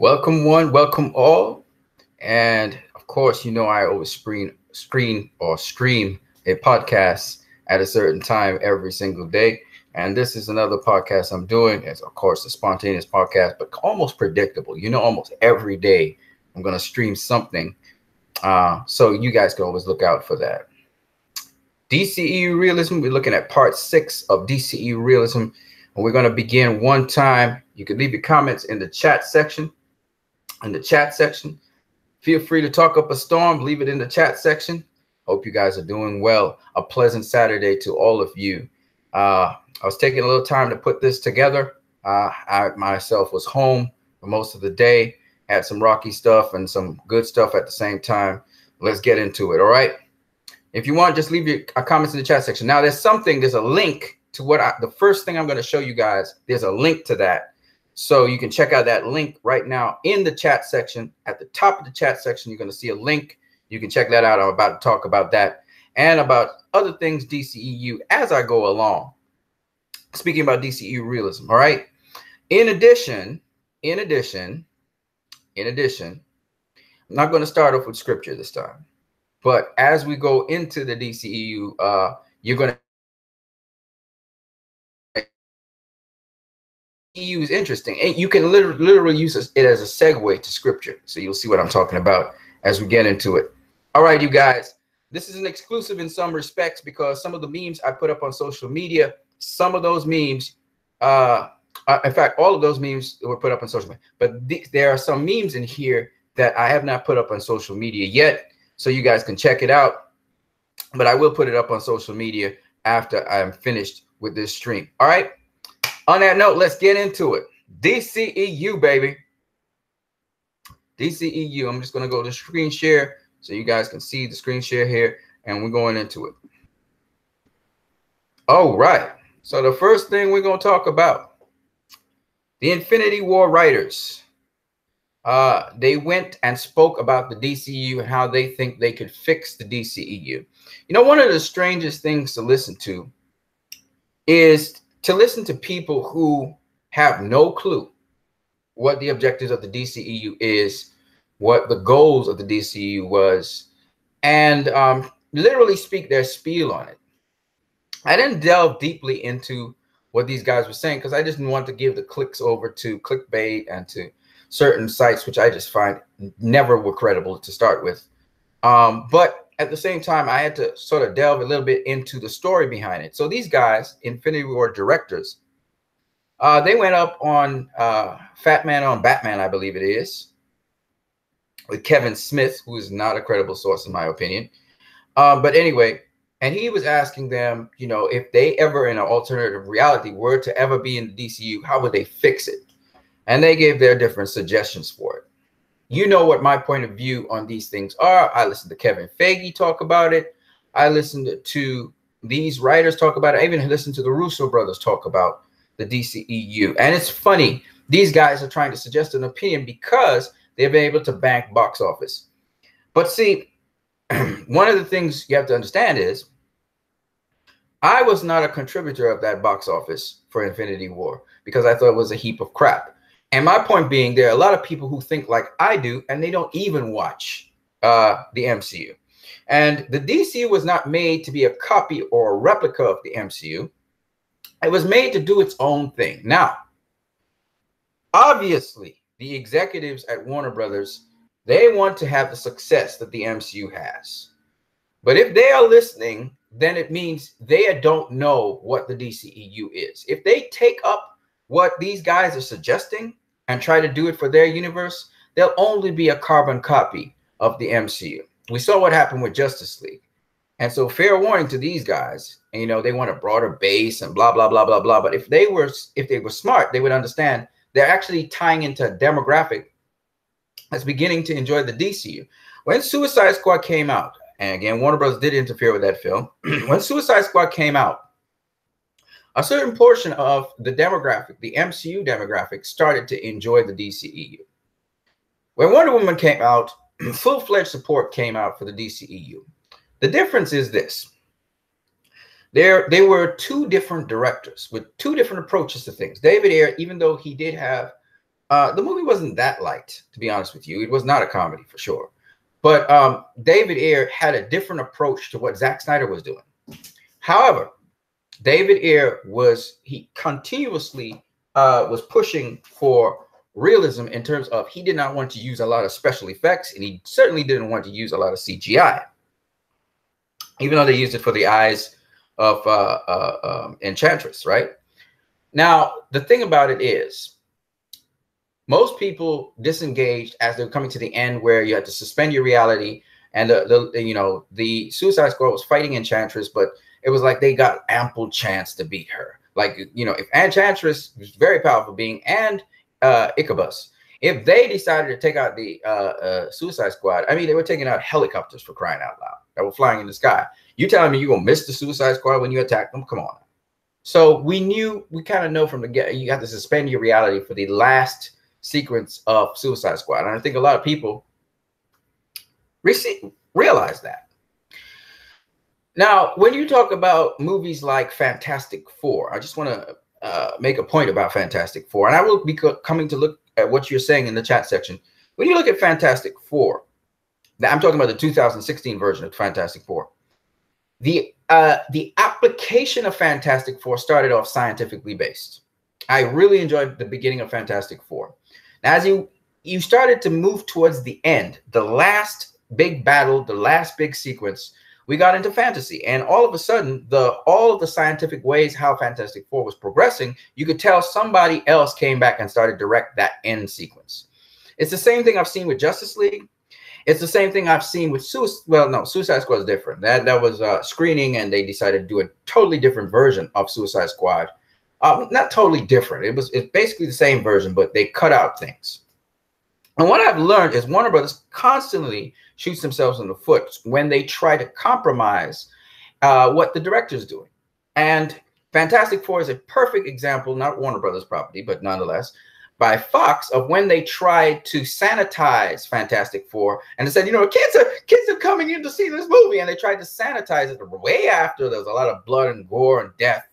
Welcome one, welcome all. And of course, you know I always stream a podcast at a certain time every single day. And this is another podcast I'm doing. It's of course a spontaneous podcast, but almost predictable. You know, almost every day I'm gonna stream something. So you guys can always look out for that. DCEU Realism, we're looking at part 6 of DCEU Realism. And we're gonna begin one time. You can leave your comments in the chat section. Feel free to talk up a storm. Leave it in the chat section. Hope you guys are doing well. A pleasant Saturday to all of you. I was taking a little time to put this together. I myself was home for most of the day. Had some rocky stuff and some good stuff at the same time. Let's get into it. All right. If you want, just leave your comments in the chat section. Now, there's a link to the first thing I'm going to show you guys. There's a link to that. So you can check out that link right now in the chat section. At the top of the chat section, you're going to see a link. You can check that out. I'm about to talk about that and about other things DCEU as I go along. Speaking about DCEU realism, all right? In addition, I'm not going to start off with scripture this time. But as we go into the DCEU, you're going to EU is interesting, and you can literally use it as a segue to scripture. So you'll see what I'm talking about as we get into it. All right, you guys, this is an exclusive in some respects because some of the memes I put up on social media, some of those memes, in fact, all of those memes were put up on social media, but there are some memes in here that I have not put up on social media yet, so you guys can check it out. But I will put it up on social media after I'm finished with this stream. All right. On that note, let's get into it. DCEU, baby. DCEU. I'm just going to go to screen share so you guys can see the screen share here, and we're going into it. All right. So the first thing we're going to talk about, the Infinity War writers. They went and spoke about the DCEU and how they think they could fix the DCEU. You know, one of the strangest things to listen to is to listen to people who have no clue what the objectives of the DCEU is, what the goals of the DCEU was, and literally speak their spiel on it. I didn't delve deeply into what these guys were saying because I just didn't want to give the clicks over to clickbait and to certain sites, which I just find never were credible to start with. But at the same time, I had to sort of delve a little bit into the story behind it. So these guys, Infinity War directors, they went up on Fat Man on Batman, I believe it is, with Kevin Smith, who is not a credible source in my opinion. But anyway, and he was asking them, you know, if they ever in an alternative reality were to ever be in the DCU, how would they fix it? And they gave their different suggestions for it. You know what my point of view on these things are. I listened to Kevin Feige talk about it. I listened to these writers talk about it. I even listened to the Russo brothers talk about the DCEU. And it's funny. These guys are trying to suggest an opinion because they've been able to bank box office. But see, one of the things you have to understand is I was not a contributor of that box office for Infinity War because I thought it was a heap of crap. And my point being, there are a lot of people who think like I do, and they don't even watch the MCU. And the DCU was not made to be a copy or a replica of the MCU. It was made to do its own thing. Now, obviously, the executives at Warner Brothers, they want to have the success that the MCU has. But if they are listening, then it means they don't know what the DCEU is. If they take up what these guys are suggesting and try to do it for their universe, they'll only be a carbon copy of the MCU. We saw what happened with Justice League. And so fair warning to these guys, and, you know, they want a broader base and blah, blah, blah, blah, blah. But if they were smart, they would understand they're actually tying into a demographic that's beginning to enjoy the DCU. When Suicide Squad came out, and again, Warner Bros. Did interfere with that film. When Suicide Squad came out, a certain portion of the demographic, the MCU demographic, started to enjoy the DCEU. When Wonder Woman came out, full-fledged support came out for the DCEU. The difference is this. There were two different directors with two different approaches to things. David Ayer, even though he did have The movie wasn't that light, to be honest with you. It was not a comedy for sure. But David Ayer had a different approach to what Zack Snyder was doing. However, David Ayer he continuously was pushing for realism in terms of he did not want to use a lot of special effects, and he certainly didn't want to use a lot of CGI, even though they used it for the eyes of Enchantress, right? Now, the thing about it is, most people disengaged as they're coming to the end where you had to suspend your reality, and the Suicide Squad was fighting Enchantress, but it was like they got ample chance to beat her. Like, if Enchantress was very powerful being, and Ichabus, if they decided to take out the Suicide Squad, I mean, they were taking out helicopters, for crying out loud, that were flying in the sky. You telling me you're gonna miss the Suicide Squad when you attack them? Come on. So we kind of know from the get, you have to suspend your reality for the last sequence of Suicide Squad, and I think a lot of people realize that. Now, when you talk about movies like Fantastic Four, I just want to make a point about Fantastic Four, and I will be coming to look at what you're saying in the chat section. When you look at Fantastic Four, I'm talking about the 2016 version of Fantastic Four. The application of Fantastic Four started off scientifically based. I really enjoyed the beginning of Fantastic Four. Now, as you started to move towards the end, the last big battle, the last big sequence, we got into fantasy, and all of a sudden, all of the scientific ways how Fantastic Four was progressing, you could tell somebody else came back and started to direct that end sequence. It's the same thing I've seen with Justice League. It's the same thing I've seen with Suicide Squad is different. That was screening, and they decided to do a totally different version of Suicide Squad. Not totally different. It's basically the same version, but they cut out things. And what I've learned is Warner Brothers constantly shoots themselves in the foot when they try to compromise what the director's doing. And Fantastic Four is a perfect example, not Warner Brothers property, but nonetheless, by Fox, of when they tried to sanitize Fantastic Four, and they said, kids are coming in to see this movie, and they tried to sanitize it way after there was a lot of blood and gore and death.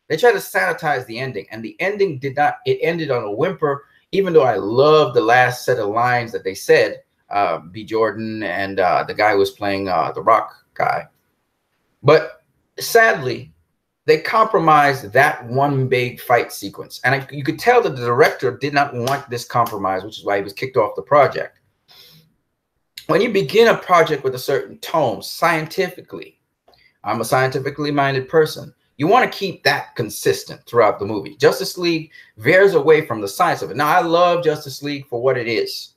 They tried to sanitize the ending, and the ending it ended on a whimper, even though I love the last set of lines that they said, B. Jordan and the guy who was playing the Rock guy. But sadly, they compromised that one big fight sequence. And you could tell that the director did not want this compromise, which is why he was kicked off the project. When you begin a project with a certain tone, scientifically, I'm a scientifically minded person, you want to keep that consistent throughout the movie. Justice League veers away from the science of it. Now, I love Justice League for what it is,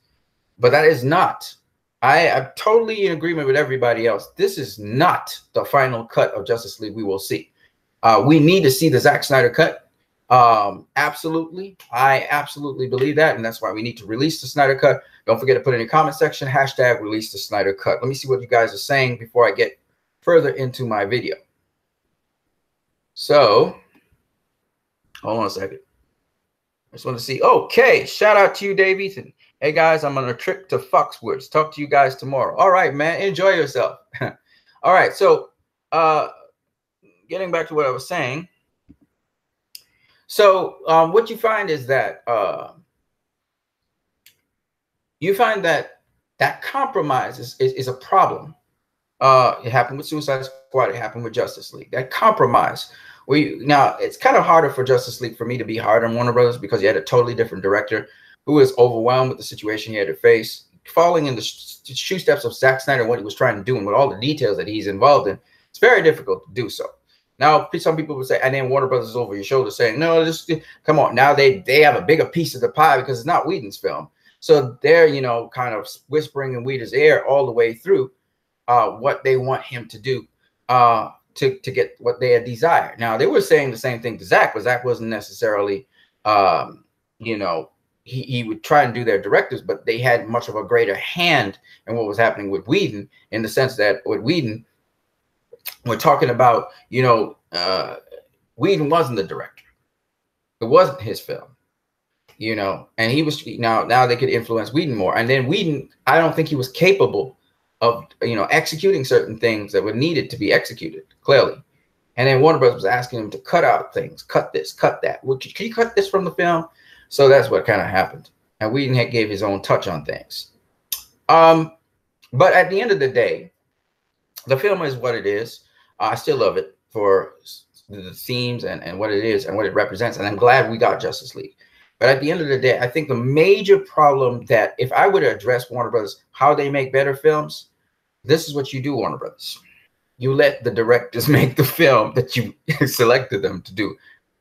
but that is not. I'm totally in agreement with everybody else. This is not the final cut of Justice League we will see. We need to see the Zack Snyder cut. Absolutely. I absolutely believe that, and that's why we need to release the Snyder cut. Don't forget to put in the comment section, hashtag release the Snyder cut. Let me see what you guys are saying before I get further into my video. So, hold on a second. I just want to see. Okay, shout out to you, Dave Ethan. Hey, guys, I'm on a trip to Foxwoods. Talk to you guys tomorrow. All right, man. Enjoy yourself. All right, so getting back to what I was saying. So what you find is that that compromise is a problem. It happened with Suicide Squad. It happened with Justice League. That compromise. Now, it's kind of harder for Justice League for me to be hard on Warner Brothers because you had a totally different director who was overwhelmed with the situation he had to face, falling in the shoe steps of Zack Snyder and what he was trying to do and with all the details that he's involved in. It's very difficult to do so. Now, some people would say, and then Warner Brothers is over your shoulder saying, no, just come on. Now they have a bigger piece of the pie because it's not Whedon's film. So they're, kind of whispering in Whedon's ear all the way through what they want him to do to get what they had desired. Now, they were saying the same thing to Zack, but Zack wasn't necessarily, he would try and do their directives, but they had much of a greater hand in what was happening with Whedon, in the sense that with Whedon, we're talking about, Whedon wasn't the director. It wasn't his film, and he was, now they could influence Whedon more. And then Whedon, I don't think he was capable of, executing certain things that were needed to be executed, clearly. And then Warner Bros. Was asking him to cut out things, cut this, cut that. Well, can you cut this from the film? So that's what kind of happened. And Whedon gave his own touch on things. But at the end of the day, the film is what it is. I still love it for the themes and what it is and what it represents. And I'm glad we got Justice League. But at the end of the day, I think the major problem that if I were to address Warner Brothers, how they make better films, this is what you do, Warner Brothers. You let the directors make the film that you selected them to do.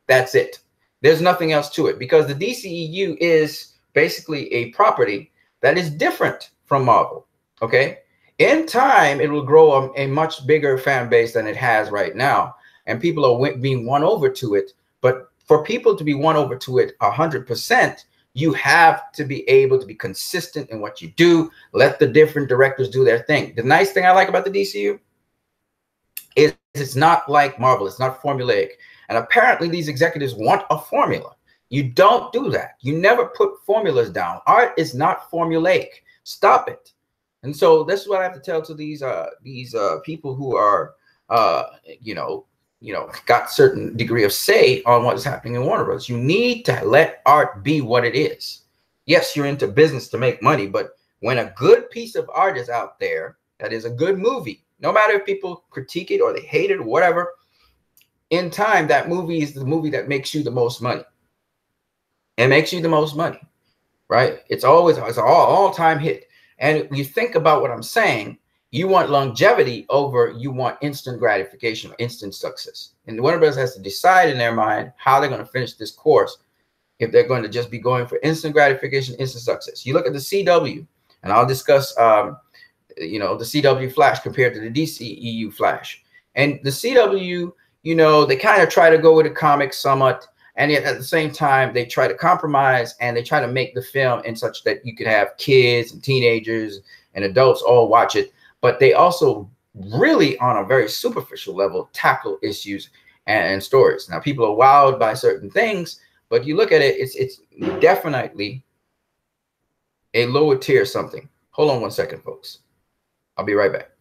That's it. There's nothing else to it, because the DCEU is basically a property that is different from Marvel. Okay. In time, it will grow a much bigger fan base than it has right now. And people are being won over to it. But for people to be won over to it 100%, you have to be able to be consistent in what you do. Let the different directors do their thing. The nice thing I like about the DCU is it's not like Marvel. It's not formulaic. And apparently these executives want a formula. You don't do that. You never put formulas down. Art is not formulaic. Stop it. And so this is what I have to tell to these people who are, got certain degree of say on what is happening in Warner Bros. You need to let art be what it is. Yes, you're into business to make money, but when a good piece of art is out there, that is a good movie, no matter if people critique it or they hate it or whatever, in time, that movie is the movie that makes you the most money. It makes you the most money, right? It's always an all-time hit. And you think about what I'm saying, you want longevity over you want instant gratification, instant success. And Warner Bros. Has to decide in their mind how they're going to finish this course, if they're going to just be going for instant gratification, instant success. You look at the CW, and I'll discuss, the CW Flash compared to the DCEU Flash. And the CW, they kind of try to go with the comics somewhat. And yet at the same time, they try to compromise and they try to make the film in such that you could have kids and teenagers and adults all watch it. But they also really, on a very superficial level, tackle issues and stories. Now, people are wowed by certain things, but you look at it, it's definitely a lower tier something. Hold on one second, folks. I'll be right back.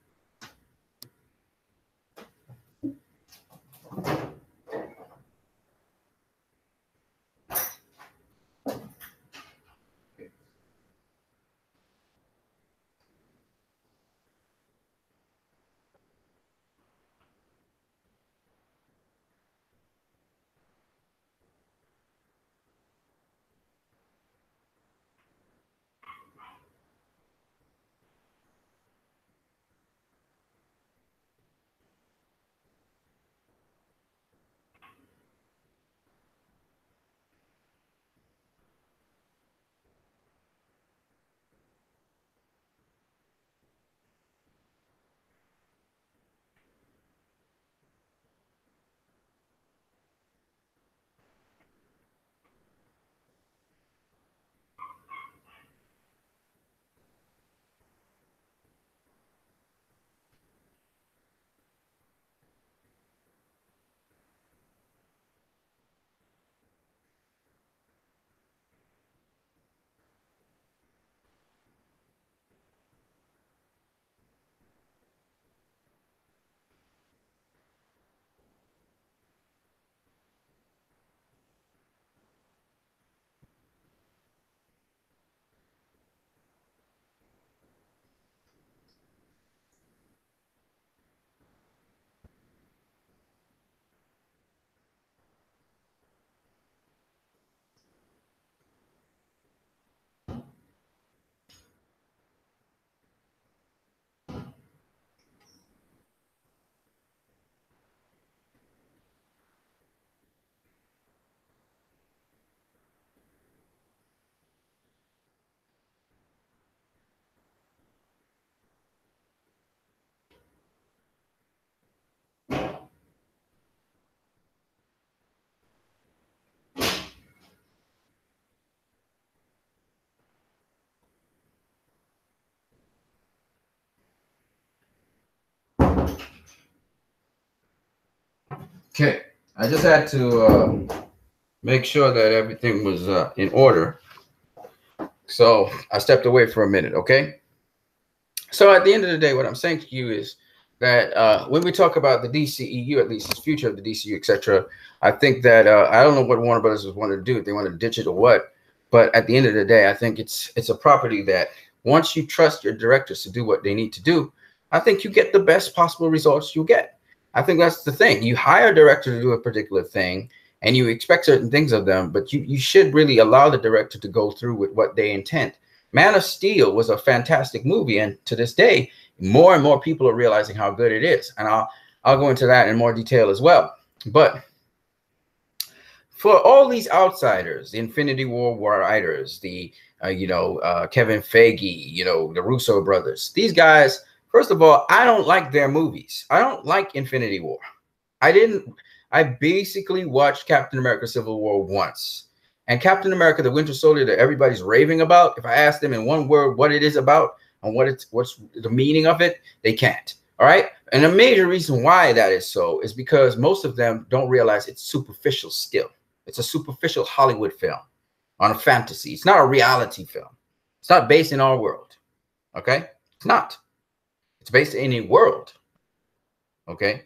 Okay, I just had to make sure that everything was in order. So I stepped away for a minute, okay? So at the end of the day, what I'm saying to you is that when we talk about the DCEU, at least the future of the DCEU, etc., I think that I don't know what Warner Brothers want to do. If they want to ditch it or what. But at the end of the day, I think it's a property that once you trust your directors to do what they need to do, I think you get the best possible results you get. I think that's the thing. You hire a director to do a particular thing and you expect certain things of them, but you should really allow the director to go through with what they intend. Man of Steel was a fantastic movie, and to this day, more and more people are realizing how good it is. And I'll go into that in more detail as well. But for all these outsiders, the Infinity War writers, the Kevin Feige, the Russo brothers, these guys, first of all, I don't like their movies. I don't like Infinity War. I basically watched Captain America Civil War once. And Captain America, the Winter Soldier that everybody's raving about, if I ask them in one word what it is about and what's the meaning of it, they can't. All right. And a major reason why that is so is because most of them don't realize it's superficial still. It's a superficial Hollywood film on a fantasy. It's not a reality film. It's not based in our world. Okay. It's not. It's based in a world. Okay.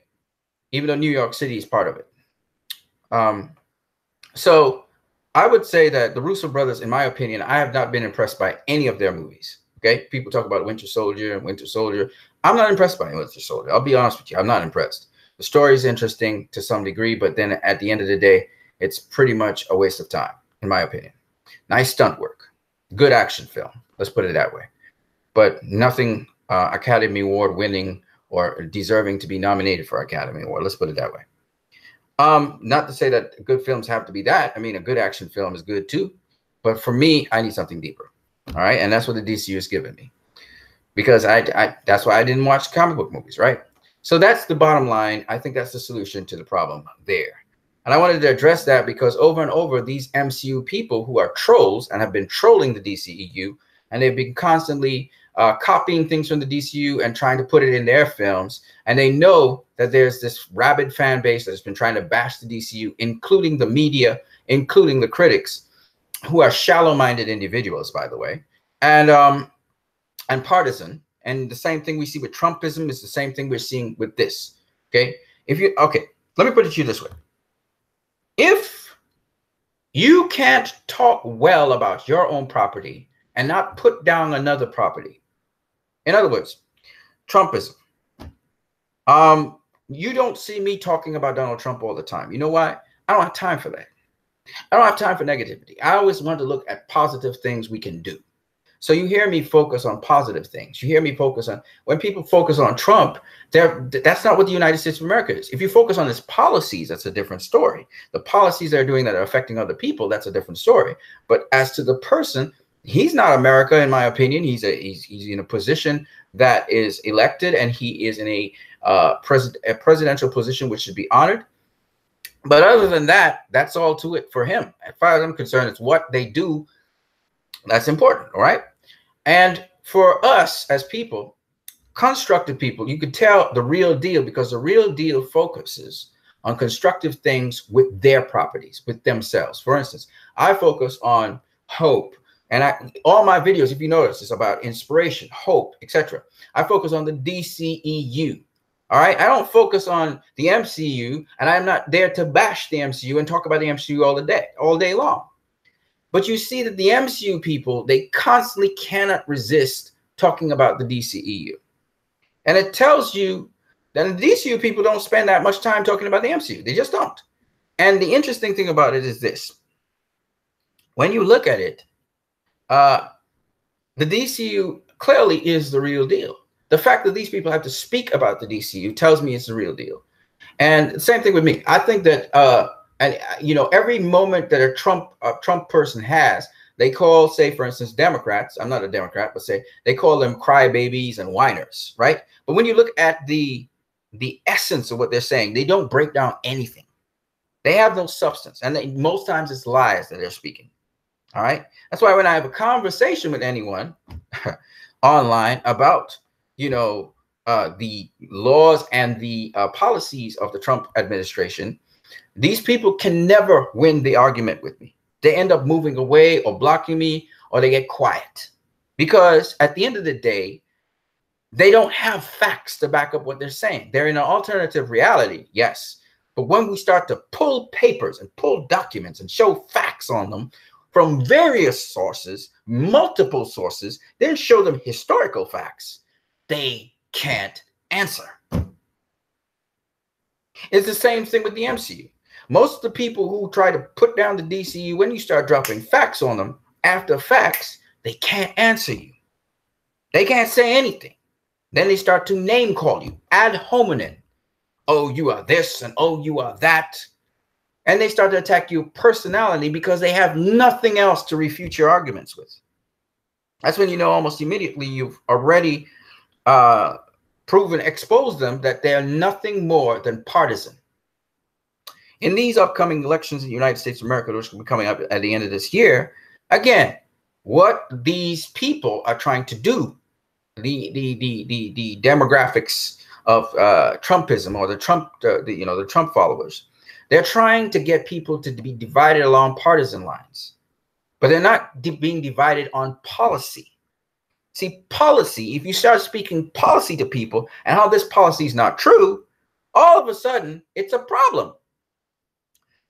Even though New York City is part of it. So I would say that the Russo brothers, in my opinion, I have not been impressed by any of their movies. Okay. People talk about Winter Soldier and Winter Soldier. I'm not impressed by Winter Soldier. I'll be honest with you. I'm not impressed. The story is interesting to some degree, but then at the end of the day, it's pretty much a waste of time, in my opinion. Nice stunt work. Good action film. Let's put it that way. But nothing Academy Award winning or deserving to be nominated for Academy Award. Let's put it that way. Not to say that good films have to be that. I mean, a good action film is good too. But for me, I need something deeper. All right. And that's what the DCU has given me. Because that's why I didn't watch comic book movies, right? So that's the bottom line. I think that's the solution to the problem there. And I wanted to address that because over and over, these MCU people who are trolls and have been trolling the DCEU, and they've been constantly copying things from the DCU and trying to put it in their films. And they know that there's this rabid fan base that's been trying to bash the DCU, including the media, including the critics, who are shallow-minded individuals, by the way, and partisan. And the same thing we see with Trumpism is the same thing we're seeing with this. Okay. Let me put it to you this way. If you can't talk well about your own property and not put down another property, in other words, Trumpism, you don't see me talking about Donald Trump all the time. You know why? I don't have time for that. I don't have time for negativity. I always want to look at positive things we can do. So you hear me focus on positive things. You hear me focus on, when people focus on Trump, that's not what the United States of America is. If you focus on his policies, that's a different story. The policies they're doing that are affecting other people, that's a different story. But as to the person, he's not America, in my opinion. He's in a position that is elected, and he is in a presidential position which should be honored. But other than that, that's all to it for him. As far as I'm concerned, it's what they do that's important, all right? And for us as people, constructive people, you could tell the real deal because the real deal focuses on constructive things with their properties, with themselves. For instance, I focus on hope. And all my videos, if you notice, is about inspiration, hope, etc. I focus on the DCEU. All right. I don't focus on the MCU, and I'm not there to bash the MCU and talk about the MCU all day long. But you see that the MCU people, they constantly cannot resist talking about the DCEU. And it tells you that the DCU people don't spend that much time talking about the MCU. They just don't. And the interesting thing about it is this. When you look at it, the DCU clearly is the real deal. The fact that these people have to speak about the DCU tells me it's the real deal. And same thing with me. I think that, every moment that a Trump person has, they call, say, for instance, Democrats. I'm not a Democrat, but say they call them crybabies and whiners, right? But when you look at the essence of what they're saying, they don't break down anything. They have no substance, and most times it's lies that they're speaking. All right. That's why when I have a conversation with anyone online about, the laws and the policies of the Trump administration, these people can never win the argument with me. They end up moving away or blocking me, or they get quiet because at the end of the day, they don't have facts to back up what they're saying. They're in an alternative reality. Yes. But when we start to pull papers and pull documents and show facts on them, from various sources, multiple sources, then show them historical facts, they can't answer. It's the same thing with the MCU. Most of the people who try to put down the DCEU, when you start dropping facts on them, after facts, they can't answer you. They can't say anything. Then they start to name call you ad hominem. Oh, you are this, and oh, you are that. And they start to attack your personality because they have nothing else to refute your arguments with. That's when you know almost immediately you've already exposed them that they are nothing more than partisan. In these upcoming elections in the United States of America, which will be coming up at the end of this year, again, what these people are trying to do, the demographics of Trumpism, or the Trump followers, they're trying to get people to be divided along partisan lines, but they're not being divided on policy. See, policy, if you start speaking policy to people and how this policy is not true, all of a sudden it's a problem.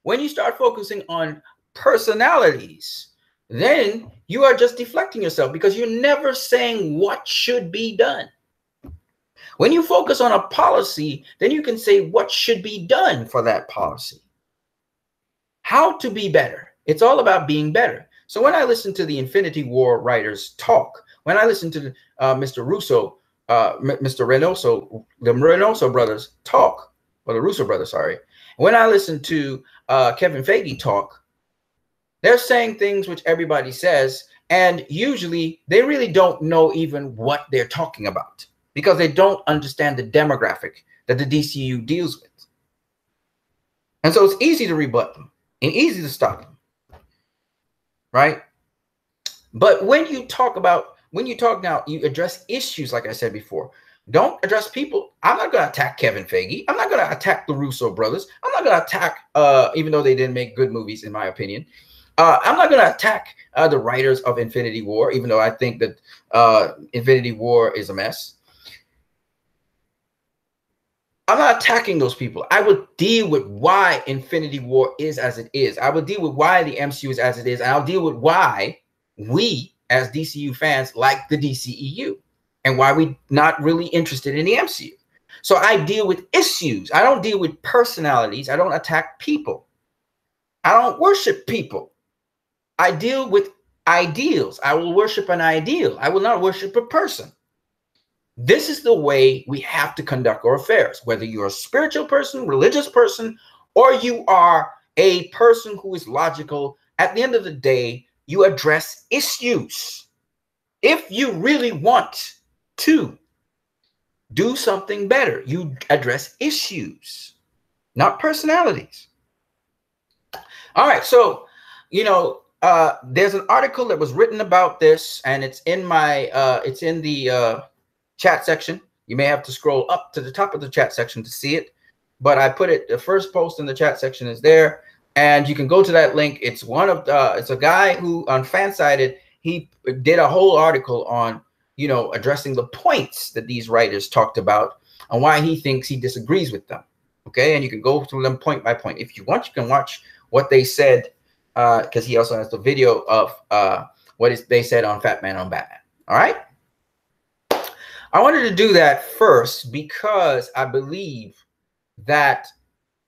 When you start focusing on personalities, then you are just deflecting yourself because you're never saying what should be done. When you focus on a policy, then you can say what should be done for that policy. How to be better. It's all about being better. So when I listen to the Infinity War writers talk, when I listen to Mr. Russo, Mr. Reynoso, the Reynoso brothers talk, or the Russo brothers, sorry. When I listen to Kevin Feige talk, they're saying things which everybody says, and usually they really don't know even what they're talking about because they don't understand the demographic that the DCEU deals with. And so it's easy to rebut them and easy to stop them, right? But when you talk now, you address issues, like I said before. Don't address people. I'm not going to attack Kevin Feige. I'm not going to attack the Russo brothers. I'm not going to attack, even though they didn't make good movies, in my opinion. I'm not going to attack the writers of Infinity War, even though I think that Infinity War is a mess. I'm not attacking those people. I would deal with why Infinity War is as it is. I would deal with why the MCU is as it is. And I'll deal with why we, as DCU fans, like the DCEU. And why we're not really interested in the MCU. So I deal with issues. I don't deal with personalities. I don't attack people. I don't worship people. I deal with ideals. I will worship an ideal. I will not worship a person. This is the way we have to conduct our affairs, whether you're a spiritual person, religious person, or you are a person who is logical. At the end of the day, you address issues. If you really want to do something better, you address issues, not personalities. All right, so there's an article that was written about this, and it's in my it's in the chat section. You may have to scroll up to the top of the chat section to see it, but I put it, the first post in the chat section is there, and you can go to that link. It's one of it's a guy who on Fansided, he did a whole article on addressing the points that these writers talked about and why he thinks he disagrees with them. Okay, and you can go through them point by point. If you want, you can watch what they said, because he also has the video of they said on Fat Man on Batman. All right, I wanted to do that first because I believe that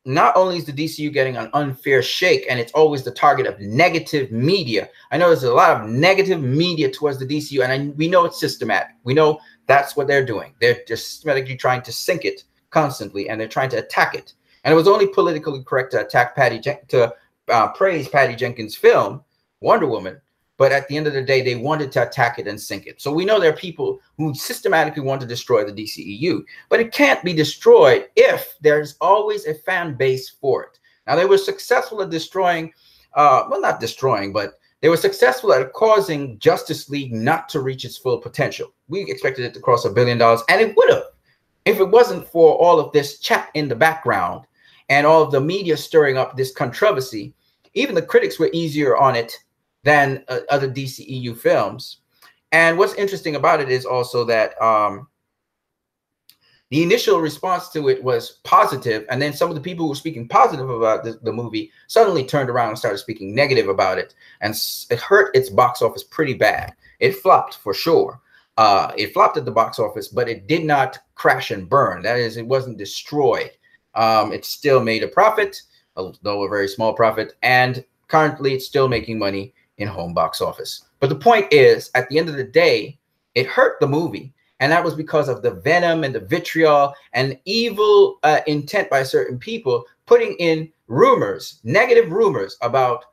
not only is the DCU getting an unfair shake, and it's always the target of negative media. I know there's a lot of negative media towards the DCU, and we know it's systematic. We know that's what they're doing. They're just systematically trying to sink it constantly, and they're trying to attack it. And it was only politically correct to attack praise Patty Jenkins' film, Wonder Woman. But at the end of the day, they wanted to attack it and sink it. So we know there are people who systematically want to destroy the DCEU, but it can't be destroyed if there's always a fan base for it. Now, they were successful at destroying, well, not destroying, but they were successful at causing Justice League not to reach its full potential. We expected it to cross $1 billion, and it would have if it wasn't for all of this chat in the background and all of the media stirring up this controversy. Even the critics were easier on it than other DCEU films. And what's interesting about it is also that The initial response to it was positive, and then some of the people who were speaking positive about the movie suddenly turned around and started speaking negative about it, and it hurt its box office pretty bad. It flopped for sure. It flopped at the box office, but it did not crash and burn. That is, it wasn't destroyed. It still made a profit, though a very small profit, and currently it's still making money in home box office. But the point is, at the end of the day, it hurt the movie. And that was because of the venom and the vitriol and evil intent by certain people putting in rumors, negative rumors about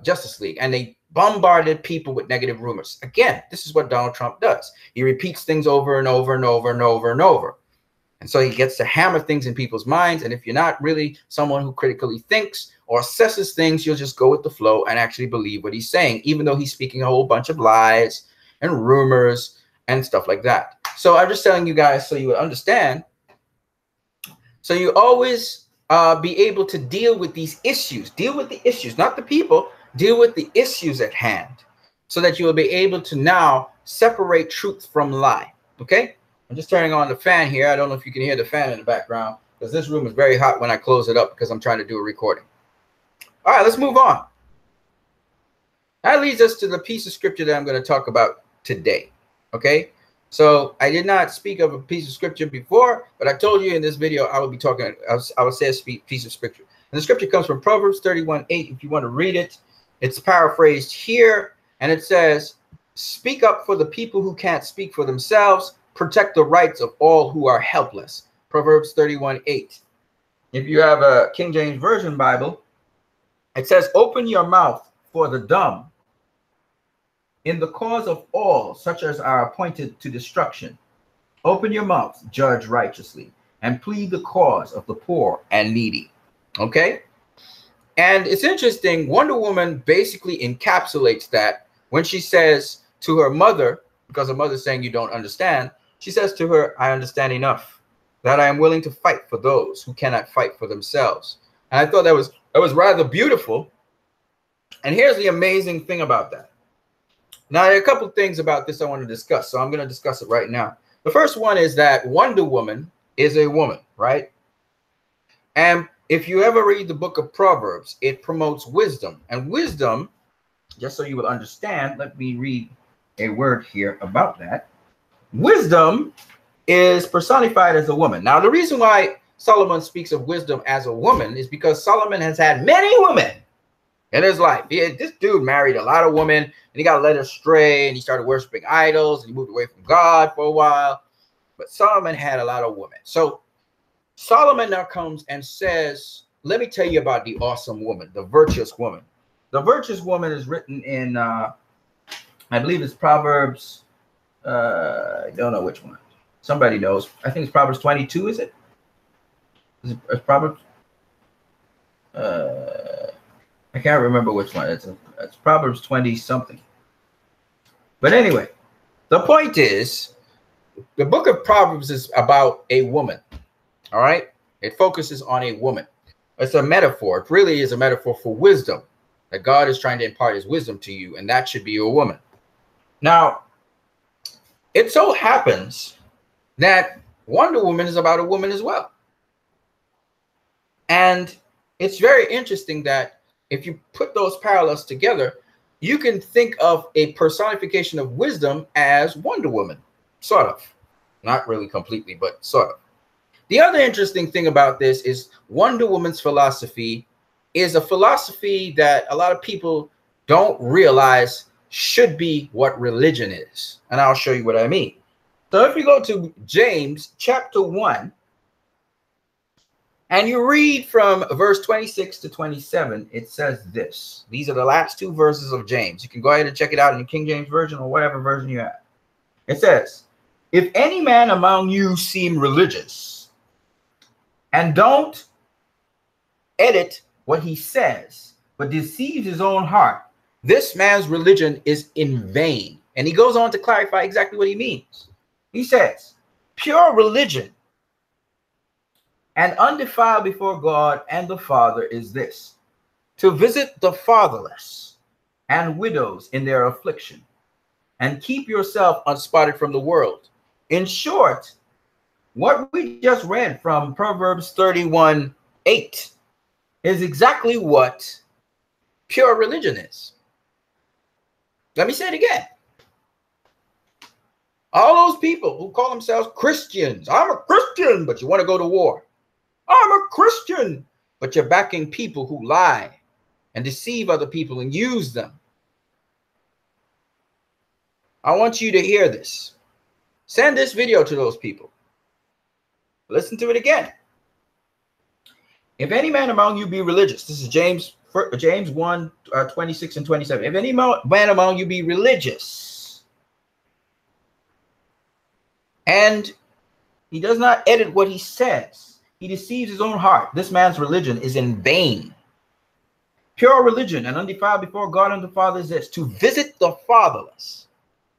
Justice League. And they bombarded people with negative rumors. Again, this is what Donald Trump does. He repeats things over and over and over and over and over. And so he gets to hammer things in people's minds. And if you're not really someone who critically thinks or assesses things, you'll just go with the flow and actually believe what he's saying, even though he's speaking a whole bunch of lies and rumors and stuff like that. So I'm just telling you guys so you would understand. So you always be able to deal with these issues. Deal with the issues, not the people. Deal with the issues at hand so that you will be able to now separate truth from lie. Okay? I'm just turning on the fan here. I don't know if you can hear the fan in the background because this room is very hot when I close it up because I'm trying to do a recording. All right, let's move on. That leads us to the piece of scripture that I'm going to talk about today. Okay, so I did not speak of a piece of scripture before, but I told you in this video I will be talking, I will say a piece of scripture. And the scripture comes from Proverbs 31:8. If you want to read it, it's paraphrased here. And it says, speak up for the people who can't speak for themselves. Protect the rights of all who are helpless. Proverbs 31:8. If you have a King James Version Bible, it says, open your mouth for the dumb in the cause of all such as are appointed to destruction. Open your mouth, judge righteously, and plead the cause of the poor and needy. Okay? And it's interesting, Wonder Woman basically encapsulates that when she says to her mother, because her mother's saying you don't understand, she says to her, I understand enough, that I am willing to fight for those who cannot fight for themselves. And I thought that was rather beautiful. And here's the amazing thing about that. Now, there are a couple of things about this I want to discuss, so I'm going to discuss it right now. The first one is that Wonder Woman is a woman, right? And if you ever read the book of Proverbs, it promotes wisdom. And wisdom, just so you will understand, let me read a word here about that. Wisdom is personified as a woman. Now, the reason why Solomon speaks of wisdom as a woman is because Solomon has had many women in his life. This dude married a lot of women, and he got led astray, and he started worshiping idols, and he moved away from God for a while. But Solomon had a lot of women. So Solomon now comes and says, let me tell you about the awesome woman, the virtuous woman. The virtuous woman is written in, I believe it's Proverbs, I don't know which one. Somebody knows. I think it's Proverbs 22, is it? Is it Proverbs? I can't remember which one. It's Proverbs 20 something. But anyway, the point is, the book of Proverbs is about a woman. All right? It focuses on a woman. It's a metaphor. It really is a metaphor for wisdom. That God is trying to impart his wisdom to you, and that should be a woman. Now, it so happens that Wonder Woman is about a woman as well. And it's very interesting that if you put those parallels together, you can think of a personification of wisdom as Wonder Woman, sort of. Not really completely, but sort of. The other interesting thing about this is Wonder Woman's philosophy is a philosophy that a lot of people don't realize should be what religion is. And I'll show you what I mean. So if you go to James chapter 1, and you read from verse 26 to 27, it says this. These are the last two verses of James. You can go ahead and check it out in the King James Version or whatever version you have. It says, if any man among you seem religious and don't edit what he says, but deceives his own heart, this man's religion is in vain. And he goes on to clarify exactly what he means. He says, pure religion and undefiled before God and the Father is this, to visit the fatherless and widows in their affliction, and keep yourself unspotted from the world. In short, What we just read from Proverbs 31:8 is exactly what pure religion is. Let me say it again. All those people who call themselves Christians, I'm a Christian, but you want to go to war. I'm a Christian, but you're backing people who lie and deceive other people and use them. I want you to hear this. Send this video to those people. Listen to it again. If any man among you be religious, this is James 1, 26 and 27. If any man among you be religious, and he does not edit what he says, he deceives his own heart. This man's religion is in vain. Pure religion and undefiled before God and the Father is this: to visit the fatherless.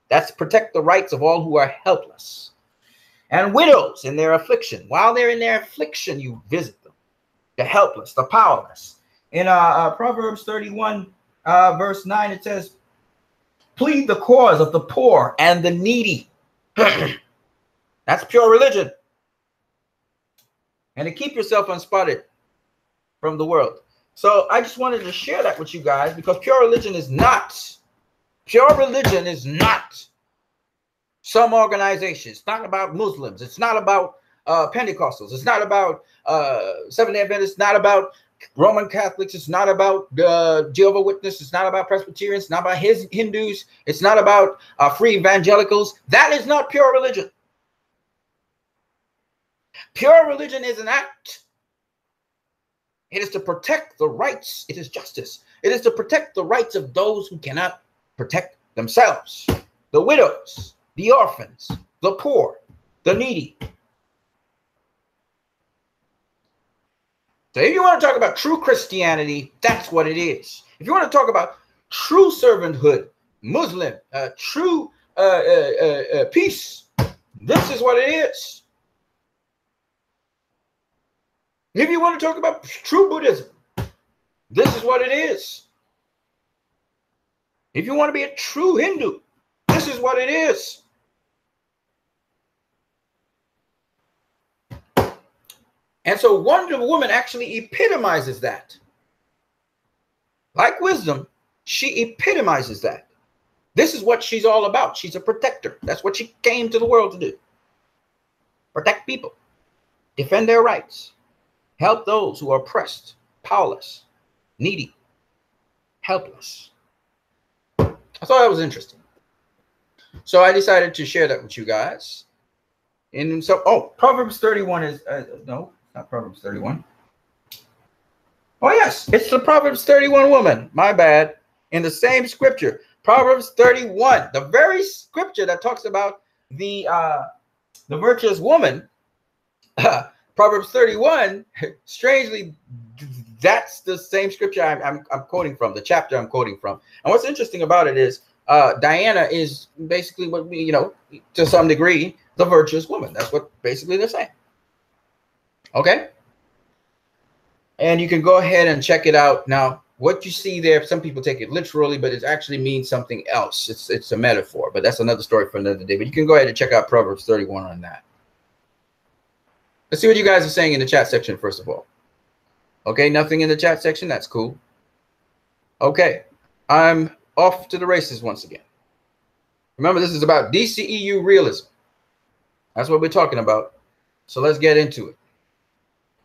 That's protect the rights of all who are helpless, and widows in their affliction. While they're in their affliction, you visit them. The helpless, the powerless. In Proverbs 31, verse 9, it says, plead the cause of the poor and the needy. That's pure religion. And to keep yourself unspotted from the world. So I just wanted to share that with you guys, because pure religion is not some organization. It's not about Muslims. It's not about Pentecostals. It's not about Seventh-day Adventists. It's not about Roman Catholics. It's not about Jehovah's Witnesses. It's not about Presbyterians. It's not about Hindus. It's not about free evangelicals. That is not pure religion. Pure religion is an act. It is to protect the rights. It is justice. It is to protect the rights of those who cannot protect themselves. The widows, the orphans, the poor, the needy. So if you want to talk about true Christianity, that's what it is. If you want to talk about true servanthood, Muslim, true peace, this is what it is. If you want to talk about true Buddhism, this is what it is. If you want to be a true Hindu, this is what it is. And so Wonder Woman actually epitomizes that. Like wisdom, she epitomizes that. This is what she's all about. She's a protector. That's what she came to the world to do. Protect people. Defend their rights. Help those who are oppressed, powerless, needy, helpless. I thought that was interesting. So I decided to share that with you guys. And so, Proverbs 31 is, no, not Proverbs 31. Oh, yes, it's the Proverbs 31 woman. My bad. In the same scripture, Proverbs 31, the very scripture that talks about the virtuous woman. Proverbs 31, strangely, that's the same scripture I'm quoting from, the chapter I'm quoting from. And what's interesting about it is Diana is basically what we, to some degree, the virtuous woman. That's what basically they're saying. Okay? And you can go ahead and check it out. Now, what you see there, some people take it literally, but it actually means something else. It's a metaphor, but that's another story for another day. But you can go ahead and check out Proverbs 31 on that. Let's see what you guys are saying in the chat section, first of all. Okay, nothing in the chat section. That's cool. Okay, I'm off to the races once again. Remember, this is about DCEU realism. That's what we're talking about. So let's get into it.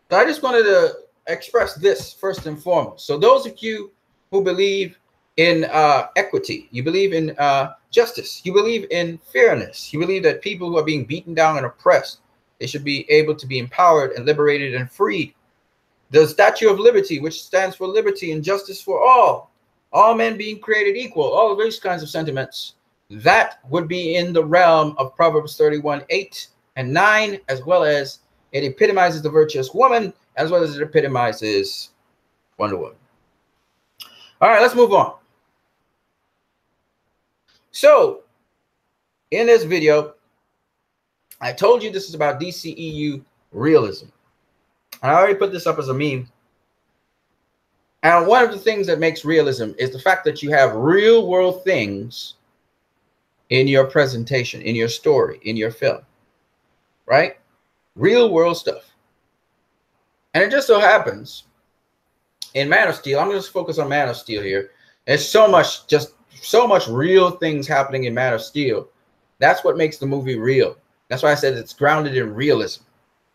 So I just wanted to express this first and foremost. So those of you who believe in equity, you believe in justice, you believe in fairness, you believe that people who are being beaten down and oppressed, they should be able to be empowered and liberated and freed. The Statue of Liberty, which stands for liberty and justice for all men being created equal, all of these kinds of sentiments, that would be in the realm of Proverbs 31, 8 and 9, as well as it epitomizes the virtuous woman, as well as it epitomizes Wonder Woman. All right, let's move on. So, in this video, I told you this is about DCEU realism. And I already put this up as a meme. And one of the things that makes realism is the fact that you have real world things in your presentation, in your story, in your film, right? real world stuff. And it just so happens in Man of Steel, I'm going to just focus on Man of Steel here. There's so much real things happening in Man of Steel. That's what makes the movie real. That's why I said it's grounded in realism.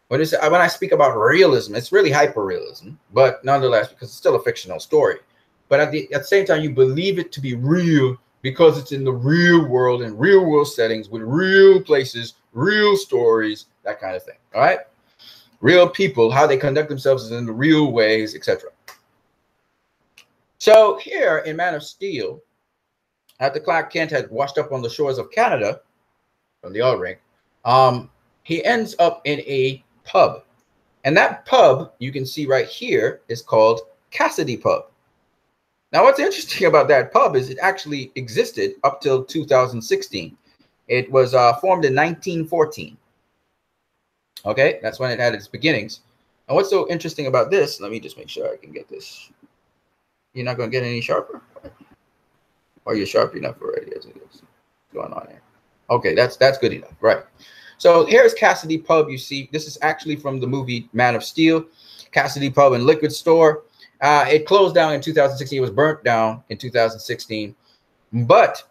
When I speak about realism, it's really hyper-realism, but nonetheless, because it's still a fictional story. But at the same time, you believe it to be real because it's in the real world, in real world settings, with real places, real stories, that kind of thing. All right? Real people, how they conduct themselves in the real ways, etc. So here in Man of Steel, after Clark Kent had washed up on the shores of Canada from the oil rig, he ends up in a pub. And that pub, you can see right here, is called Cassidy Pub. Now, what's interesting about that pub is it actually existed up till 2016. It was formed in 1914. Okay, that's when it had its beginnings. And what's so interesting about this, let me just make sure I can get this. You're not going to get any sharper? Or you're sharp enough already as it is? What's going on here? Okay, that's good enough, right? So here's Cassidy Pub. You see, this is actually from the movie Man of Steel. Cassidy Pub and Liquid Store. It closed down in 2016. It was burnt down in 2016. But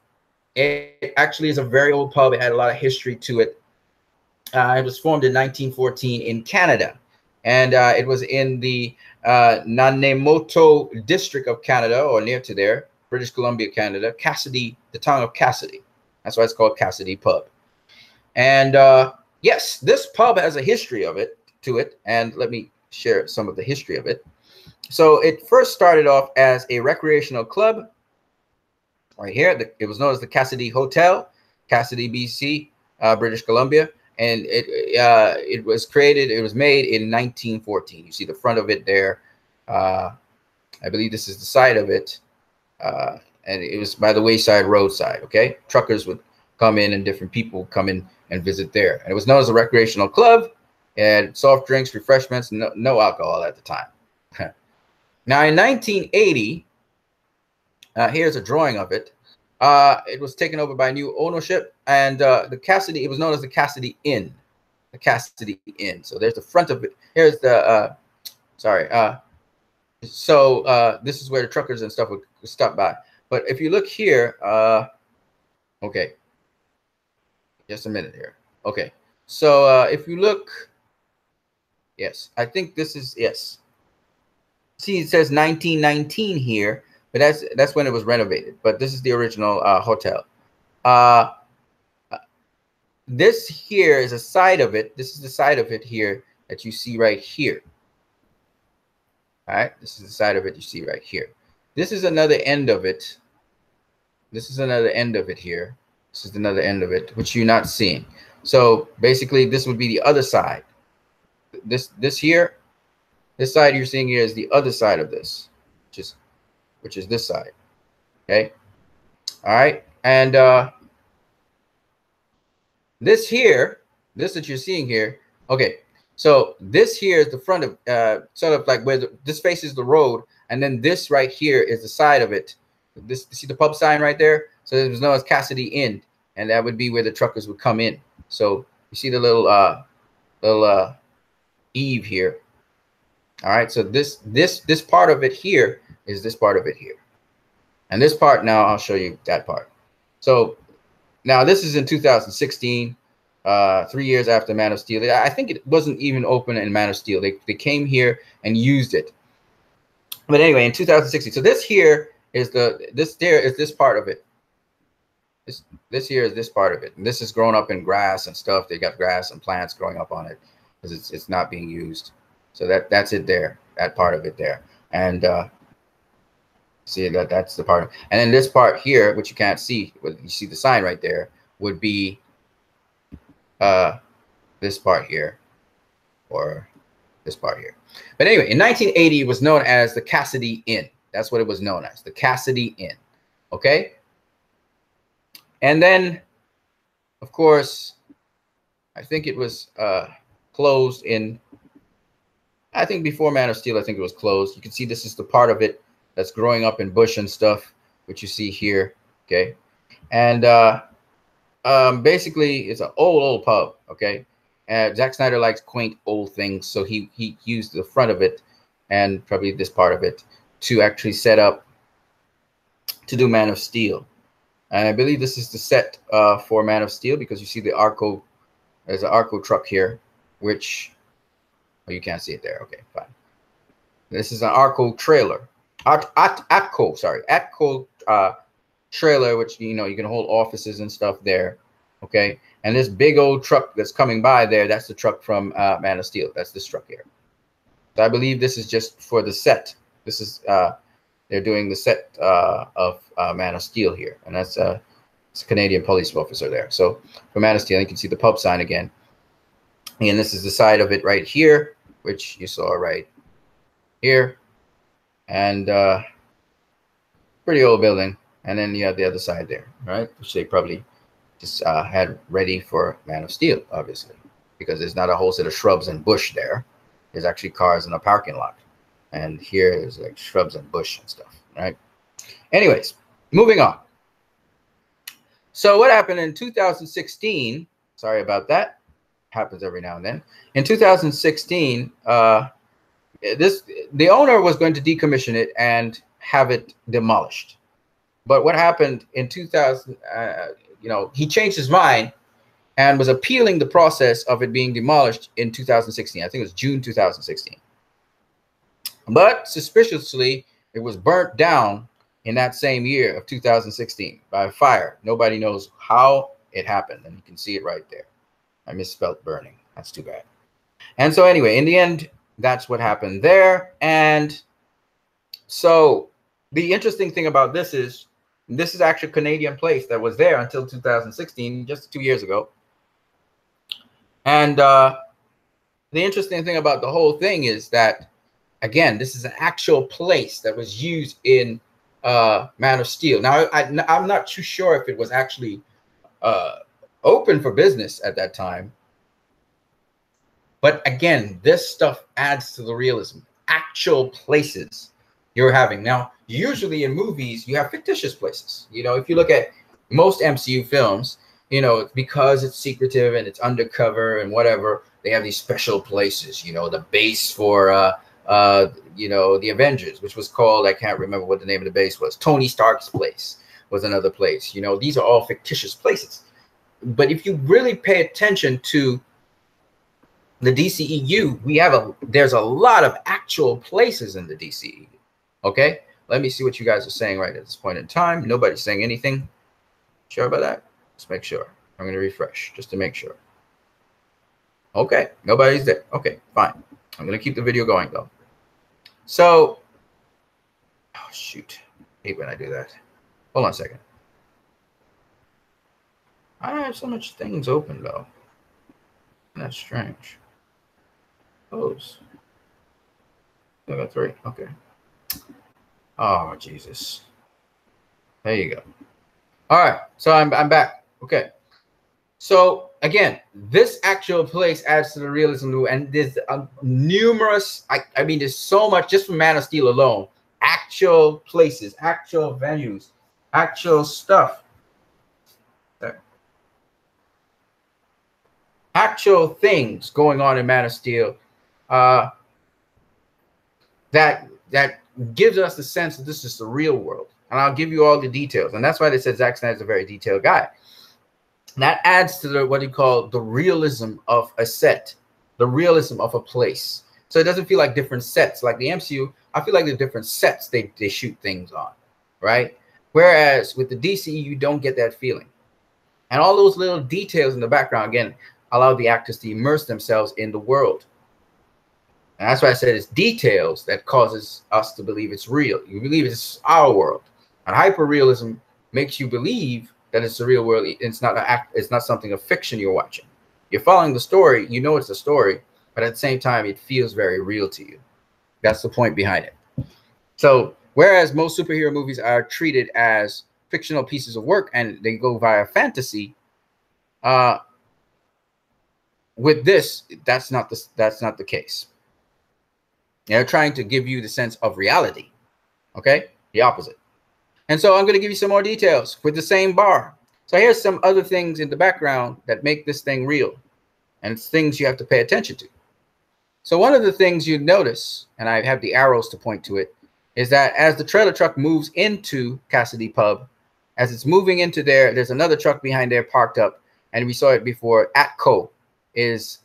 it actually is a very old pub. It had a lot of history to it. It was formed in 1914 in Canada. And it was in the Nanemoto district of Canada, or near to there, British Columbia, Canada. Cassidy, the town of Cassidy. That's why it's called Cassidy Pub. And yes, this pub has a history to it. And let me share some of the history of it. So it first started off as a recreational club. Right here, it was known as the Cassidy Hotel, Cassidy, BC, British Columbia. And it was made in 1914. You see the front of it there. I believe this is the side of it. And it was by the wayside roadside, okay? Truckers would come in and different people would come in and visit there. And it was known as a recreational club. It had soft drinks, refreshments, no alcohol at the time. Now in 1980, here's a drawing of it. It was taken over by new ownership, and the Cassidy, it was known as the Cassidy Inn. The Cassidy Inn. So there's the front of it. Here's the, this is where the truckers and stuff would stop by. But if you look here, okay, just a minute here. Okay, so if you look, yes, I think this is, yes. See, it says 1919 here, but that's when it was renovated. But this is the original hotel. This here is a side of it. This is the side of it here that you see right here. All right, this is the side of it you see right here. This is another end of it. This is another end of it here. This is another end of it, which you're not seeing. So basically, this would be the other side. This here, this side you're seeing here is the other side of this, which is this side. Okay. All right, and this here, this that you're seeing here. Okay, so this here is the front of sort of like where this faces the road, and then this right here is the side of it. This, you see the pub sign right there? So it was known as Cassidy Inn, and that would be where the truckers would come in. So you see the little eave here. All right, so this part of it here is this part of it here, and this part, now I'll show you that part. So now this is in 2016, 3 years after Man of Steel. I think it wasn't even open in Man of Steel. They came here and used it. But anyway, in 2016, so this here is this part of it. This here is this part of it, and this is grown up in grass and stuff. They got grass and plants growing up on it because it's not being used. So that's it there, that part of it there, and see that's the part. And then this part here, which you can't see, you see the sign right there, would be this part here, or this part here. But anyway, in 1980, it was known as the Cassidy Inn. That's what it was known as, the Cassidy Inn. Okay. And then, of course, I think it was closed in, I think before Man of Steel, I think it was closed. You can see this is the part of it that's growing up in bush and stuff, which you see here. Okay. And basically, it's an old pub. Okay. Zack Snyder likes quaint old things, so he used the front of it and probably this part of it to actually set up to do Man of Steel. And I believe this is the set for Man of Steel, because you see the Arco, there's an Arco truck here, which, oh, you can't see it there. Okay, fine. This is an Arco trailer. Atco trailer, which, you know, you can hold offices and stuff there. Okay. And this big old truck that's coming by there, that's the truck from Man of Steel. That's this truck here. So I believe this is just for the set. This is, they're doing the set of Man of Steel here. And that's it's a Canadian police officer there. So for Man of Steel, you can see the pub sign again. And this is the side of it right here, which you saw right here. And pretty old building. And then you have the other side there, right? Which they probably just had ready for Man of Steel, obviously, because there's not a whole set of shrubs and bush there. There's actually cars in a parking lot. And here is like shrubs and bush and stuff, right? Anyways, moving on. So what happened in 2016? Sorry about that. Happens every now and then. In 2016, the owner was going to decommission it and have it demolished. But what happened in 2000, you know, he changed his mind and was appealing the process of it being demolished in 2016. I think it was June 2016. But suspiciously, it was burnt down in that same year of 2016 by fire. Nobody knows how it happened, and you can see it right there. I misspelled burning. That's too bad. And so anyway, in the end, that's what happened there. And so the interesting thing about this is actually a Canadian place that was there until 2016, just 2 years ago. And the interesting thing about the whole thing is that, again, this is an actual place that was used in Man of Steel. Now, I'm not too sure if it was actually open for business at that time. But again, this stuff adds to the realism. Actual places you're having. Now, usually in movies, you have fictitious places. You know, if you look at most MCU films, you know, because it's secretive and it's undercover and whatever, they have these special places, you know, the base for, you know, the Avengers, which was called, I can't remember what the name of the base was. Tony Stark's place was another place. You know, these are all fictitious places. But if you really pay attention to the DCEU, there's a lot of actual places in the DCEU. Okay, let me see what you guys are saying right at this point in time. Nobody's saying anything. Sure about that? Let's make sure. I'm going to refresh just to make sure. Okay, nobody's there. Okay, fine. I'm going to keep the video going though. So, oh shoot, I hate when I do that. Hold on a second. I have so much things open though. That's strange. Close. I got 3. Okay. Oh Jesus. There you go. All right. So I'm back. Okay. So again, this actual place adds to the realism, and there's numerous. I mean, there's so much just from Man of Steel alone. Actual places, actual venues, actual stuff. There. Actual things going on in Man of Steel. That gives us the sense that this is the real world. And I'll give you all the details. And that's why they said Zack Snyder's a very detailed guy. That adds to what you call the realism of a set, the realism of a place. So it doesn't feel like different sets. Like the MCU, I feel like the different sets they shoot things on, right? Whereas with the DCEU, you don't get that feeling. And all those little details in the background, again, allow the actors to immerse themselves in the world. And that's why I said it's details that causes us to believe it's real. You believe it's our world. And hyperrealism makes you believe that it's the real world. It's not something of fiction you're watching. You're following the story. You know it's a story, but at the same time, it feels very real to you. That's the point behind it. So whereas most superhero movies are treated as fictional pieces of work and they go via fantasy, with this, that's not the case. They're trying to give you the sense of reality. Okay, the opposite. And so I'm going to give you some more details with the same bar. So here's some other things in the background that make this thing real. and it's things you have to pay attention to. So one of the things you notice, and I have the arrows to point to it, is that as the trailer truck moves into Cassidy Pub, as it's moving into there, there's another truck behind there parked up, and we saw it before. Atco is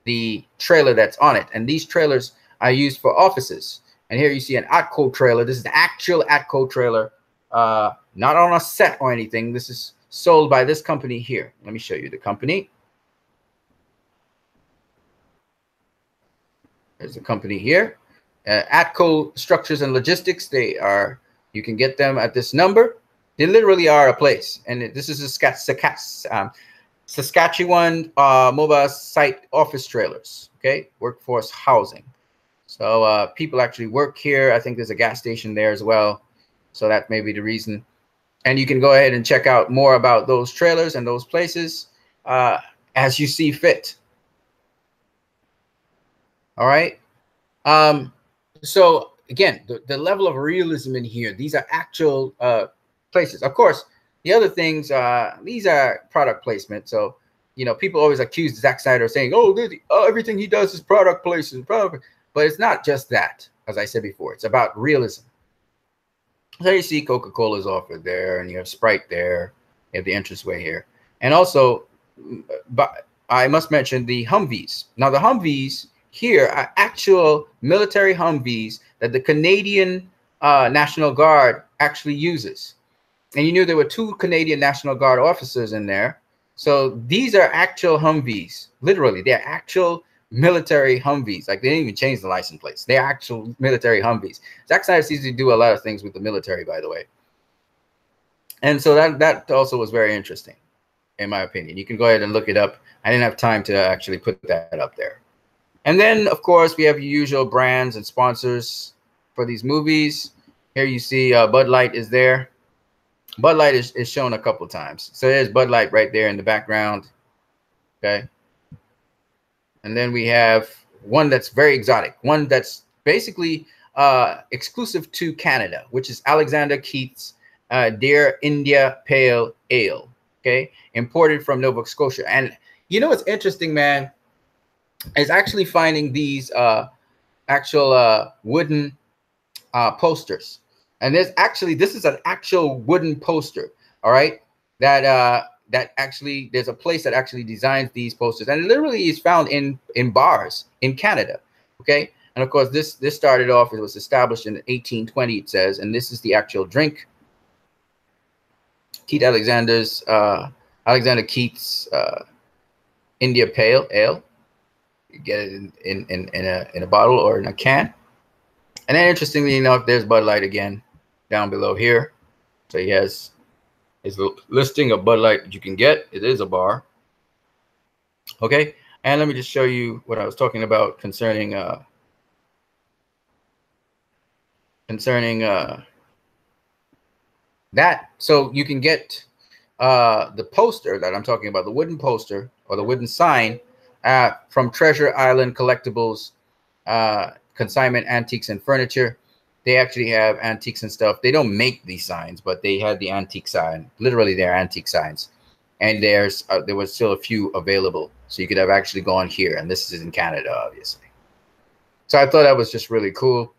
the trailer that's on it, and these trailers are used for offices. And here you see an Atco trailer. This is the actual Atco trailer, not on a set or anything. This is sold by this company here. Let me show you the company. There's a company here, Atco Structures and Logistics. They are, you can get them at this number. They literally are a place, and this is a Saskatchewan mobile site office trailers. Okay, workforce housing. So people actually work here. I think there's a gas station there as well, so that may be the reason. And you can go ahead and check out more about those trailers and those places as you see fit. All right. So again, the level of realism in here, these are actual places. Of course, the other things, these are product placement. So, you know, people always accuse Zack Snyder of saying, oh, everything he does is product placement. But it's not just that, as I said before. It's about realism. So you see Coca-Cola's offered there, and you have Sprite there. You have the entranceway here. And also, but I must mention the Humvees. Now, the Humvees here are actual military Humvees that the Canadian National Guard actually uses. And you knew there were 2 Canadian National Guard officers in there. So these are actual Humvees. Literally, they're actual military Humvees. Like, they didn't even change the license plates. They're actual military Humvees. Zack Snyder seems to do a lot of things with the military, by the way. And so that also was very interesting, in my opinion. You can go ahead and look it up. I didn't have time to actually put that up there. And then, of course, we have your usual brands and sponsors for these movies. Here you see Bud Light is there. Bud Light is shown a couple times. So there's Bud Light right there in the background. Okay. And then we have one that's very exotic, one that's basically exclusive to Canada, which is Alexander Keith's Dear India Pale Ale. Okay. Imported from Nova Scotia. And you know what's interesting, man, is actually finding these actual wooden posters. And this is an actual wooden poster. All right, that actually, there's a place that actually designs these posters, and it literally is found in bars in Canada. Okay, and of course this started off, it was established in 1820, it says, and this is the actual drink. Alexander Keith's India Pale Ale. You get it in a bottle or in a can. And then, interestingly enough, there's Bud Light again down below here. So he has his listing of Bud Light that you can get. It is a bar. Okay, and let me just show you what I was talking about concerning that. So you can get the poster that I'm talking about, the wooden poster or the wooden sign from Treasure Island Collectibles, Consignment Antiques and Furniture. They actually have antiques and stuff. They don't make these signs, but they had the antique sign. Literally, they're antique signs. And there was still a few available. So you could have actually gone here. And this is in Canada, obviously. So I thought that was just really cool.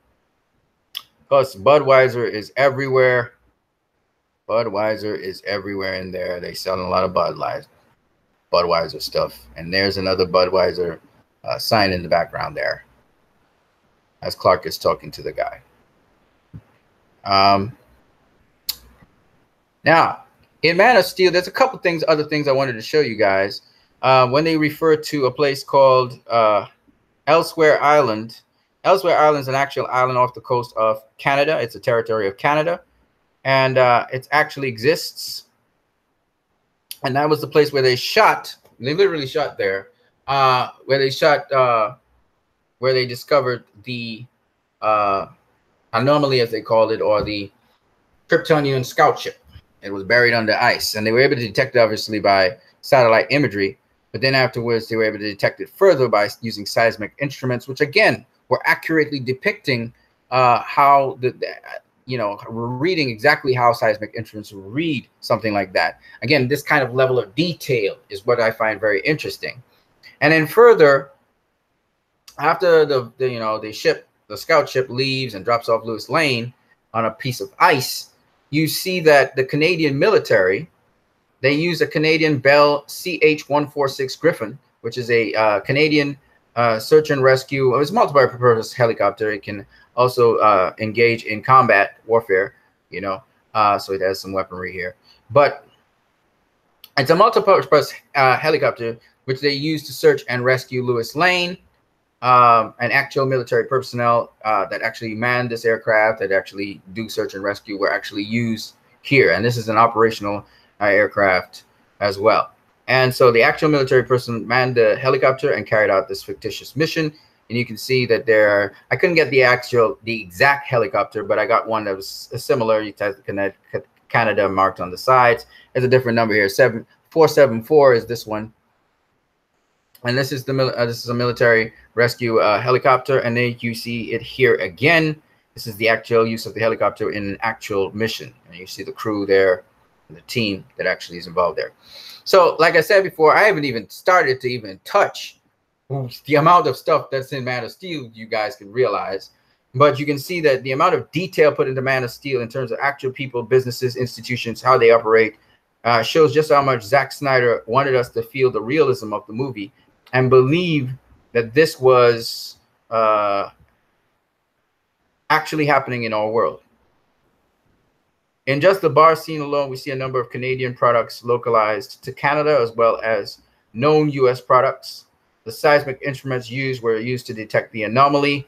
Plus, Budweiser is everywhere. Budweiser is everywhere in there. They sell a lot of Budweiser stuff. And there's another Budweiser sign in the background there, as Clark is talking to the guy. Now, in Man of Steel, there's a couple things, other things I wanted to show you guys. When they refer to a place called Elsewhere Island. Elsewhere Island is an actual island off the coast of Canada. It's a territory of Canada. And it actually exists. And that was the place where they shot. They literally shot there. Where they shot, where they discovered the anomaly, as they called it, or the Kryptonian scout ship. It was buried under ice, and they were able to detect it, obviously, by satellite imagery. But then afterwards, they were able to detect it further by using seismic instruments, which again were accurately depicting how reading exactly how seismic instruments read something like that. Again, this kind of level of detail is what I find very interesting. And then further, after the scout ship leaves and drops off Lewis Lane on a piece of ice, you see that the Canadian military, they use a Canadian Bell CH-146 Griffin, which is a Canadian search and rescue. It's a multi-purpose helicopter. It can also engage in combat warfare, so it has some weaponry here. But it's a multi-purpose helicopter, which they use to search and rescue Lewis Lane, and actual military personnel that actually man this aircraft, that actually do search and rescue, were actually used here. And this is an operational aircraft as well. And so the actual military person manned the helicopter and carried out this fictitious mission. And you can see that I couldn't get the exact helicopter, but I got one that was similar. It has the Canada marked on the sides. There's a different number here. 474 is this one. And this is a military rescue helicopter. And then you see it here again. This is the actual use of the helicopter in an actual mission. And you see the crew there and the team that actually is involved there. So like I said before, I haven't even started to even touch the amount of stuff that's in Man of Steel, you guys can realize. But you can see that the amount of detail put into Man of Steel in terms of actual people, businesses, institutions, how they operate, shows just how much Zack Snyder wanted us to feel the realism of the movie and believe that this was actually happening in our world. In just the bar scene alone, we see a number of Canadian products localized to Canada, as well as known U.S. products. The seismic instruments were used to detect the anomaly,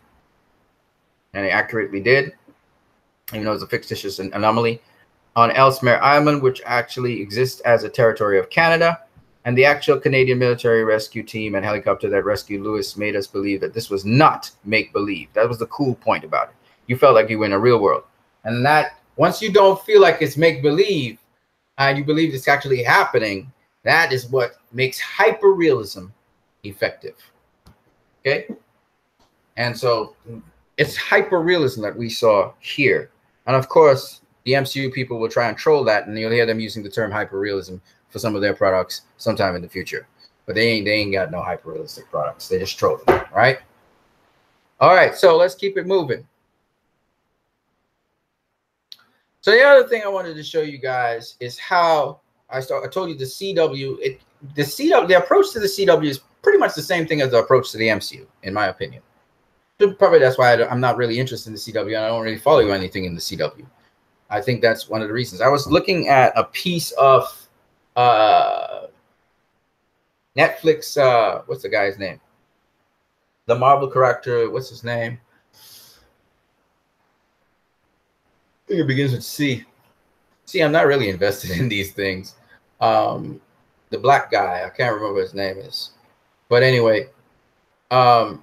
and they accurately did, even though it's a fictitious anomaly, on Ellesmere Island, which actually exists as a territory of Canada. And the actual Canadian military rescue team and helicopter that rescued Lewis made us believe that this was not make-believe. That was the cool point about it. You felt like you were in a real world. And that, once you don't feel like it's make-believe, and you believe it's actually happening, that is what makes hyper-realism effective. Okay? And so it's hyper-realism that we saw here. And of course, the MCU people will try and troll that, and you'll hear them using the term hyper-realism for some of their products sometime in the future. But they ain't got no hyper-realistic products. They just troll them, right? All right, so let's keep it moving. So the other thing I wanted to show you guys is how I told you the CW, the approach to the CW is pretty much the same thing as the approach to the MCU, in my opinion. Probably that's why I'm not really interested in the CW, and I don't really follow anything in the CW. I think that's one of the reasons. I was looking at a piece of Netflix, what's the guy's name? The Marvel character, what's his name? I think it begins with C. See, I'm not really invested in these things. The black guy, I can't remember what his name is. But anyway, I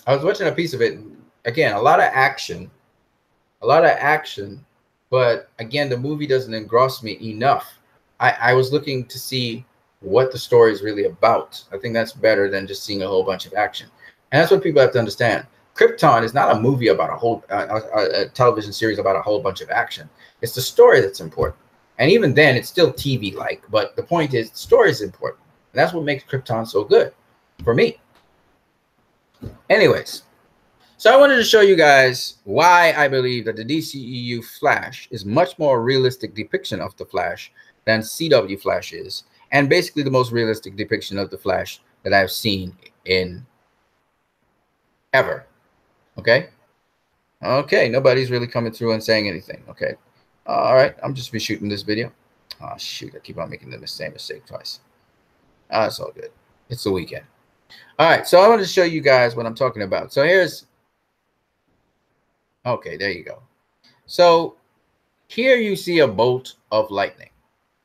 was watching a piece of it. Again, a lot of action. But again, the movie doesn't engross me enough. I was looking to see what the story is really about. I think that's better than just seeing a whole bunch of action. And that's what people have to understand. Krypton is not a movie about a television series about a whole bunch of action. It's the story that's important. And even then, it's still TV-like. But the point is, the story is important. And that's what makes Krypton so good for me. Anyways, so I wanted to show you guys why I believe that the DCEU Flash is much more realistic depiction of the Flash than CW Flash is, and basically the most realistic depiction of the Flash that I've seen in ever. Okay? Okay, nobody's really coming through and saying anything. Okay. All right, I'm just be shooting this video. Oh, shoot, I keep on making the same mistake twice. It's all good. It's the weekend. All right, so I wanted to show you guys what I'm talking about. So here's, okay, there you go. So here you see a bolt of lightning.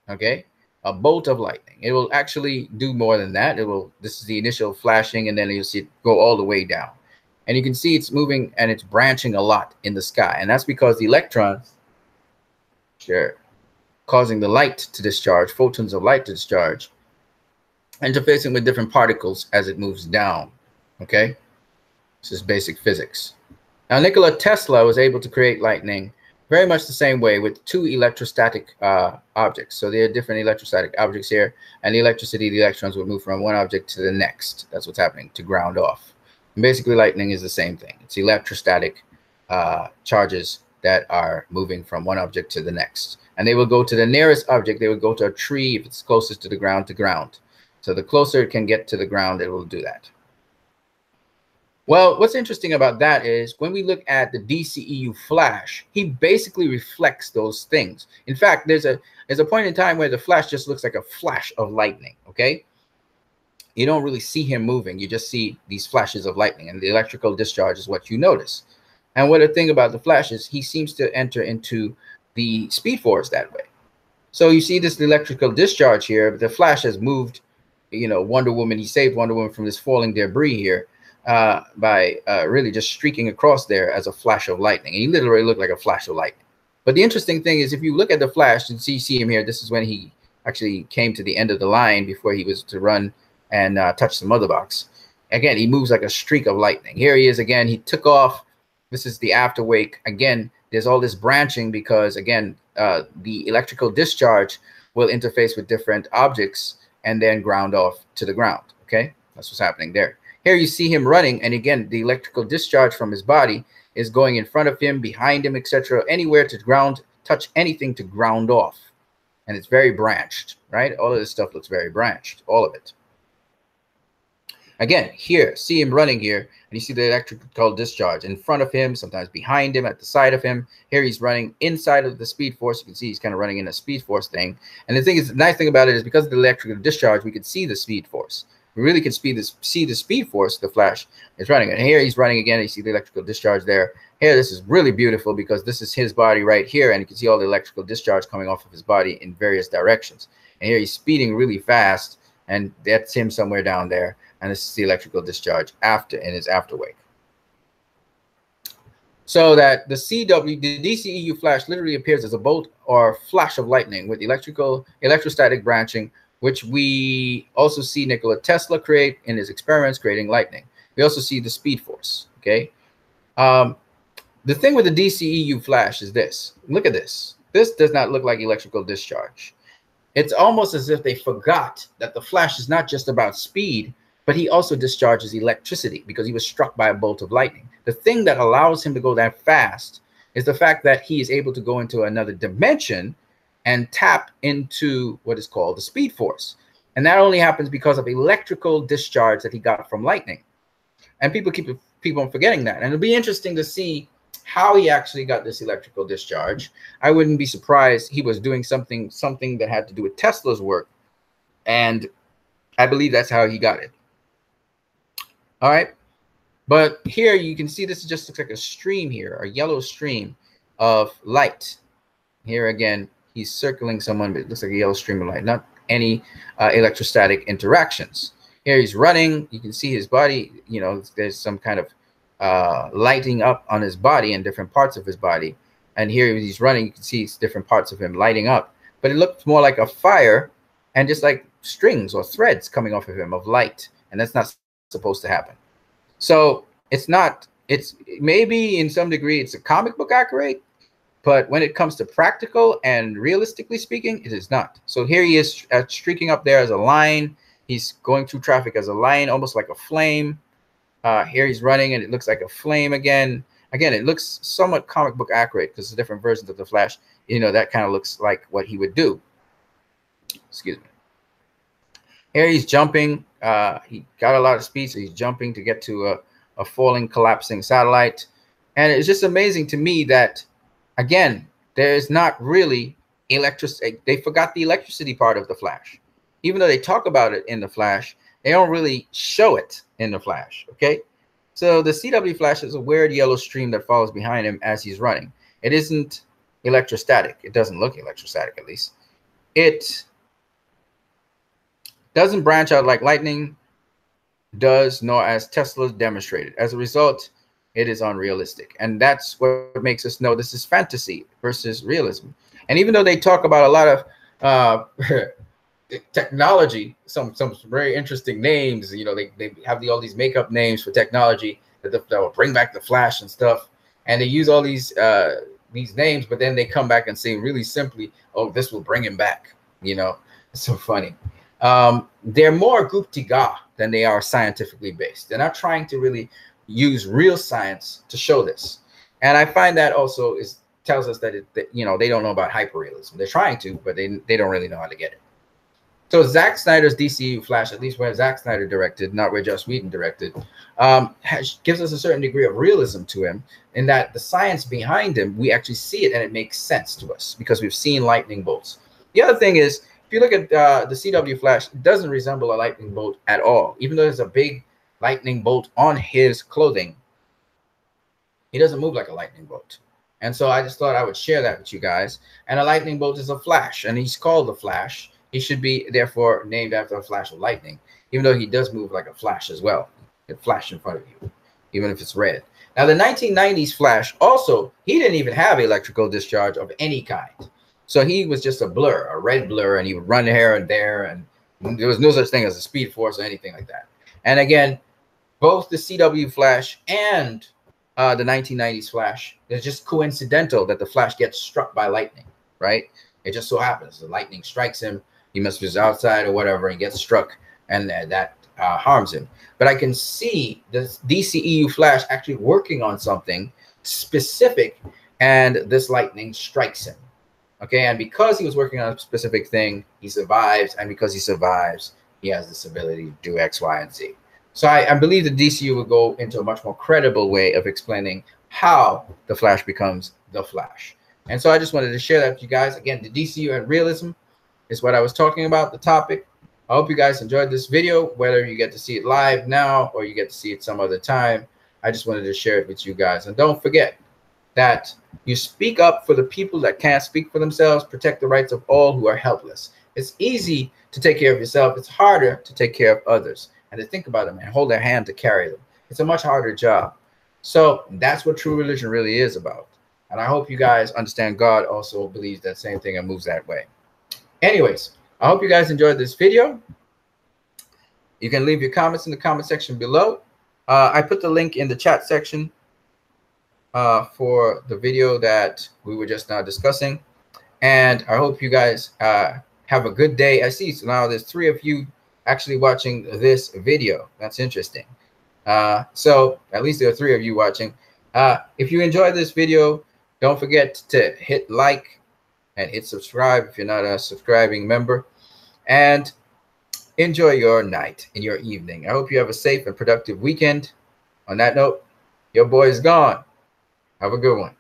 Okay, a bolt of lightning. It will actually do more than that. This is the initial flashing, and then you'll see it go all the way down. And you can see it's moving and it's branching a lot in the sky. And that's because the electrons are causing the light to discharge, photons of light to discharge, interfacing with different particles as it moves down. Okay, this is basic physics. Now, Nikola Tesla was able to create lightning very much the same way with two electrostatic objects. So there are different electrostatic objects here, and the electricity, the electrons will move from one object to the next. That's what's happening, to ground off. And basically, lightning is the same thing. It's electrostatic charges that are moving from one object to the next. And they will go to the nearest object. They will go to a tree if it's closest to the ground, to ground. So the closer it can get to the ground, it will do that. Well, what's interesting about that is when we look at the DCEU flash, he basically reflects those things. In fact, there's a point in time where the flash just looks like a flash of lightning, okay? You don't really see him moving. You just see these flashes of lightning, and the electrical discharge is what you notice. And what the thing about the flash is, he seems to enter into the speed force that way. So you see this electrical discharge here, but the flash has moved, you know, Wonder Woman. He saved Wonder Woman from this falling debris here by really just streaking across there as a flash of lightning. And he literally looked like a flash of lightning. But the interesting thing is, if you look at the flash and see him here, this is when he actually came to the end of the line before he was to run and touch the mother box. Again, he moves like a streak of lightning. Here he is again. He took off. This is the after wake. Again, there's all this branching because, again, the electrical discharge will interface with different objects and then ground off to the ground. Okay, that's what's happening there. Here you see him running, and again, the electrical discharge from his body is going in front of him, behind him, etc., anywhere to ground, touch anything to ground off. And it's very branched, right? All of this stuff looks very branched, all of it. Again, here, see him running here, and you see the electrical discharge in front of him, sometimes behind him, at the side of him. Here he's running inside of the speed force. You can see he's kind of running in a speed force thing. And the thing is, the nice thing about it is because of the electrical discharge, we can see the speed force. We really can see the speed force the flash is running. And here he's running again. You see the electrical discharge there. Here, this is really beautiful because this is his body right here, and you can see all the electrical discharge coming off of his body in various directions. And here he's speeding really fast, and that's him somewhere down there. And this is the electrical discharge in his afterwake. So that the DCEU flash literally appears as a bolt or flash of lightning with electrostatic branching, which we also see Nikola Tesla create in his experiments, creating lightning. We also see the speed force, okay? The thing with the DCEU flash is this. Look at this. This does not look like electrical discharge. It's almost as if they forgot that the flash is not just about speed, but he also discharges electricity because he was struck by a bolt of lightning. The thing that allows him to go that fast is the fact that he is able to go into another dimension and tap into what is called the speed force. And that only happens because of electrical discharge that he got from lightning. And people keep on forgetting that. And it'll be interesting to see how he actually got this electrical discharge. I wouldn't be surprised he was doing something that had to do with Tesla's work. And I believe that's how he got it. All right. But here you can see this just looks like a stream here, a yellow stream of light. Here again, he's circling someone, but it looks like a yellow stream of light, not any electrostatic interactions. Here he's running. You can see his body, you know, there's some kind of lighting up on his body and different parts of his body. And here he's running, you can see different parts of him lighting up. But it looks more like a fire and just like strings or threads coming off of him of light. And that's not supposed to happen. So it's maybe in some degree it's a comic book accurate, but when it comes to practical and realistically speaking, it is not. So here he is streaking up there as a line. He's going through traffic as a line, almost like a flame. Here he's running and it looks like a flame again. Again, it looks somewhat comic book accurate because the different versions of the Flash, you know, that kind of looks like what he would do. Excuse me. Here he's jumping. He got a lot of speed, so he's jumping to get to a falling, collapsing satellite. And it's just amazing to me that, again, there is not really electricity. They forgot the electricity part of the Flash. Even though they talk about it in the Flash, they don't really show it in the Flash, okay? So the CW Flash is a weird yellow stream that follows behind him as he's running. It isn't electrostatic. It doesn't look electrostatic, at least. It doesn't branch out like lightning does, nor as Tesla demonstrated. As a result, it is unrealistic. And that's what makes us know this is fantasy versus realism. And even though they talk about a lot of technology, some very interesting names, you know, they have all these make-up names for technology that will bring back the Flash and stuff. And they use all these these names, but then they come back and say really simply, oh, this will bring him back. You know, it's so funny. They're more guptiga than they are scientifically based. They're not trying to really use real science to show this. And I find that also tells us that, you know, they don't know about hyperrealism. They're trying to, but they don't really know how to get it. So Zack Snyder's DCEU Flash, at least where Zack Snyder directed, not where Joss Whedon directed, gives us a certain degree of realism to him, in that the science behind him, we actually see it and it makes sense to us because we've seen lightning bolts. The other thing is, if you look at the CW Flash, it doesn't resemble a lightning bolt at all. Even though there's a big lightning bolt on his clothing, he doesn't move like a lightning bolt. And so I just thought I would share that with you guys. And a lightning bolt is a flash, and he's called the Flash. He should be, therefore, named after a flash of lightning, even though he does move like a flash as well. It flash in front of you, even if it's red. Now, the 1990s Flash also, he didn't even have electrical discharge of any kind. So he was just a blur, a red blur, and he would run here and there, and there was no such thing as a speed force or anything like that. And again, both the CW Flash and the 1990s Flash, it's just coincidental that the Flash gets struck by lightning, right? It just so happens the lightning strikes him. He must be outside or whatever and gets struck, and that harms him. But I can see the DCEU Flash actually working on something specific, and this lightning strikes him. Okay, and because he was working on a specific thing, he survives, and because he survives, he has this ability to do X, Y, and Z. So I believe the DCU will go into a much more credible way of explaining how the Flash becomes the Flash. And so I just wanted to share that with you guys. Again, the DCU and realism is what I was talking about, the topic. I hope you guys enjoyed this video, whether you get to see it live now or you get to see it some other time. I just wanted to share it with you guys. And don't forget that you speak up for the people that can't speak for themselves, protect the rights of all who are helpless. It's easy to take care of yourself. It's harder to take care of others and to think about them and hold their hand to carry them. It's a much harder job. So that's what true religion really is about. And I hope you guys understand God also believes that same thing and moves that way. Anyways, I hope you guys enjoyed this video. You can leave your comments in the comment section below. I put the link in the chat section for the video that we were just now discussing. And I hope you guys have a good day. I see so now there's 3 of you actually watching this video. That's interesting. So at least there are 3 of you watching. If you enjoyed this video, don't forget to hit like and hit subscribe if you're not a subscribing member. And enjoy your night and your evening. I hope you have a safe and productive weekend. On that note, your boy is gone. Have a good one.